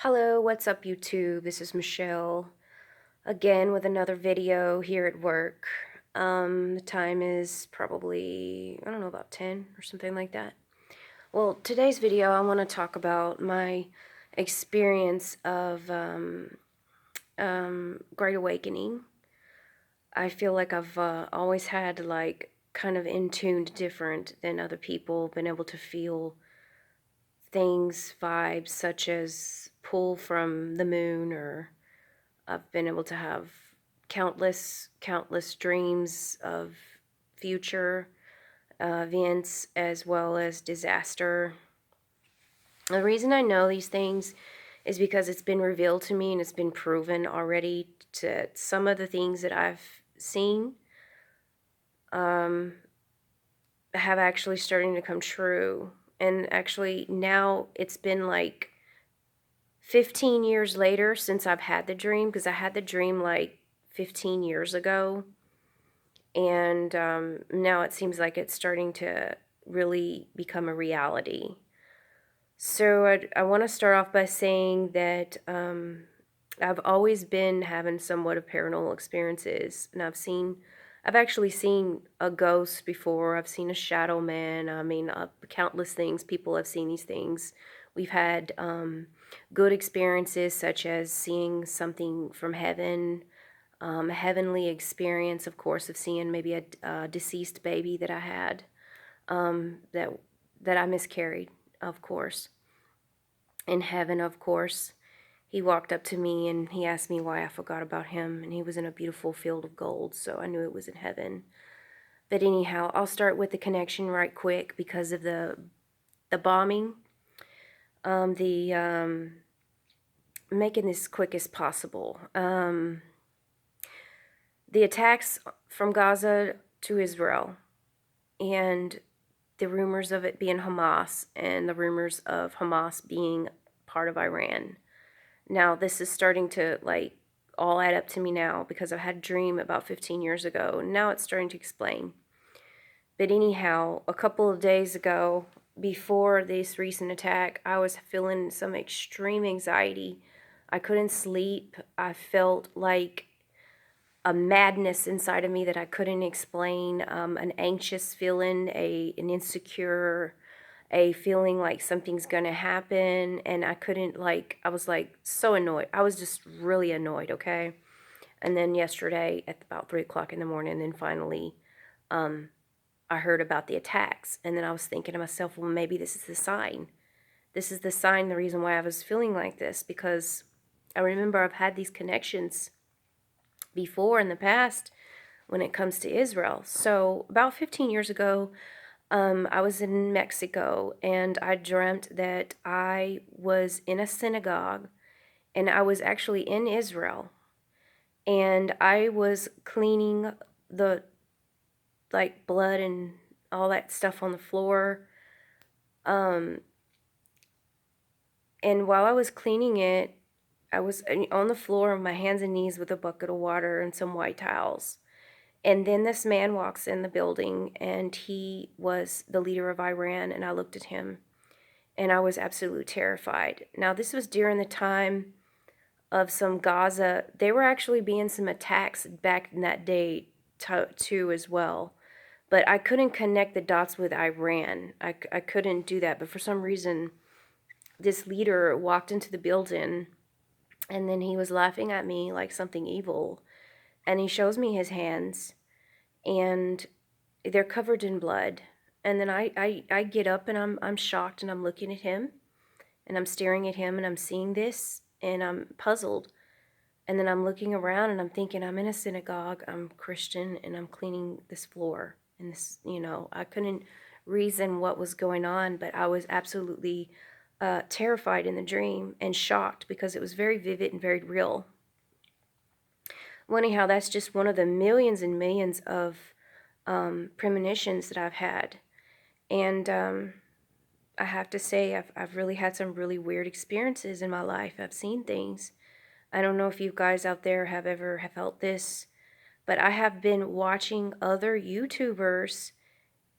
Hello, what's up YouTube? This is Michelle again with another video here at work. The time is probably, I don't know, about 10 or something like that. Well, today's video I want to talk about my experience of Great Awakening. I feel like I've always had like kind of in tuned different than other people, been able to feel things, vibes such as pull from the moon, or I've been able to have countless dreams of future events as well as disaster. The reason I know these things is because it's been revealed to me and it's been proven already to some of the things that I've seen um, have actually starting to come true. And actually now it's been like 15 years later since I've had the dream, because I had the dream like 15 years ago. And now it seems like it's starting to really become a reality. So I want to start off by saying that I've always been having somewhat of paranormal experiences, and I've actually seen a ghost before. I've seen a shadow man. I mean, countless things. People have seen these things. We've had good experiences, such as seeing something from heaven, a heavenly experience, of course, of seeing maybe a deceased baby that I had, that I miscarried, of course. In heaven, of course, he walked up to me and he asked me why I forgot about him, and he was in a beautiful field of gold, so I knew it was in heaven. But anyhow, I'll start with the connection right quick because of the bombing. Making this quick as possible. The attacks from Gaza to Israel, and the rumors of it being Hamas, and the rumors of Hamas being part of Iran. Now, this is starting to like all add up to me now because I've had a dream about 15 years ago. And now it's starting to explain. But anyhow, a couple of days ago, before this recent attack, I was feeling some extreme anxiety. I couldn't sleep. I felt like a madness inside of me that I couldn't explain, an anxious feeling, an insecure, a feeling like something's gonna happen, and I was like so annoyed. I was just really annoyed, okay? And then yesterday at about 3 o'clock in the morning, then finally, I heard about the attacks, and then I was thinking to myself, well, maybe this is the sign. This is the sign, the reason why I was feeling like this, because I remember I've had these connections before in the past when it comes to Israel. So about 15 years ago, I was in Mexico, and I dreamt that I was in a synagogue, and I was actually in Israel, and I was cleaning the like blood and all that stuff on the floor. Um, and while I was cleaning it, I was on the floor on my hands and knees with a bucket of water and some white towels. And then this man walks in the building, and he was the leader of Iran, and I looked at him, and I was absolutely terrified. Now, this was during the time of some Gaza. There were actually being some attacks back in that day too as well. But I couldn't connect the dots with Iran. I couldn't do that. But for some reason, this leader walked into the building, and then he was laughing at me like something evil. And he shows me his hands, and they're covered in blood. And then I get up, and I'm shocked, and I'm looking at him, and I'm staring at him, and I'm seeing this, and I'm puzzled. And then I'm looking around, and I'm thinking, I'm in a synagogue, I'm Christian, and I'm cleaning this floor. And this, I couldn't reason what was going on, but I was absolutely terrified in the dream and shocked because it was very vivid and very real. Well, anyhow, that's just one of the millions and millions of premonitions that I've had. And I have to say, I've really had some really weird experiences in my life. I've seen things. I don't know if you guys out there have ever have felt this, but I have been watching other YouTubers,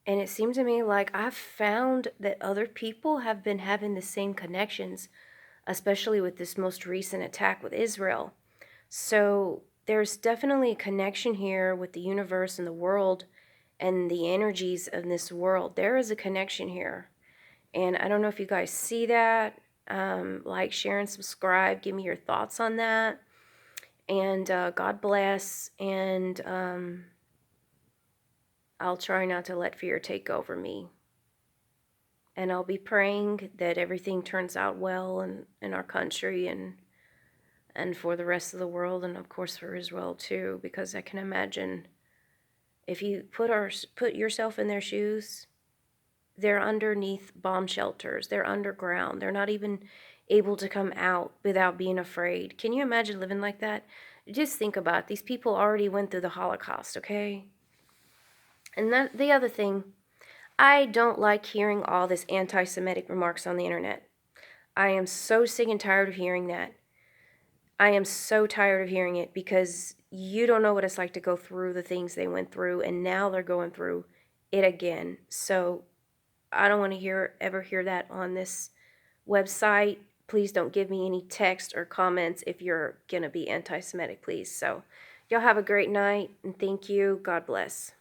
and it seems to me like I've found that other people have been having the same connections especially with this most recent attack with Israel. So there's definitely a connection here with the universe and the world and the energies of this world. There is a connection here. And I don't know if you guys see that. Like, share, and subscribe. Give me your thoughts on that. And God bless. And I'll try not to let fear take over me. And I'll be praying that everything turns out well in our country and for the rest of the world, and of course for Israel too, because I can imagine if you put yourself in their shoes, they're underneath bomb shelters, they're underground, they're not even able to come out without being afraid. Can you imagine living like that? Just think about it. These people already went through the Holocaust, okay? And that the other thing, I don't like hearing all this anti-Semitic remarks on the internet. I am so sick and tired of hearing that. I am so tired of hearing it because you don't know what it's like to go through the things they went through, and now they're going through it again. So I don't want to ever hear that on this website. Please don't give me any text or comments if you're going to be anti-Semitic, please. So y'all have a great night, and thank you. God bless.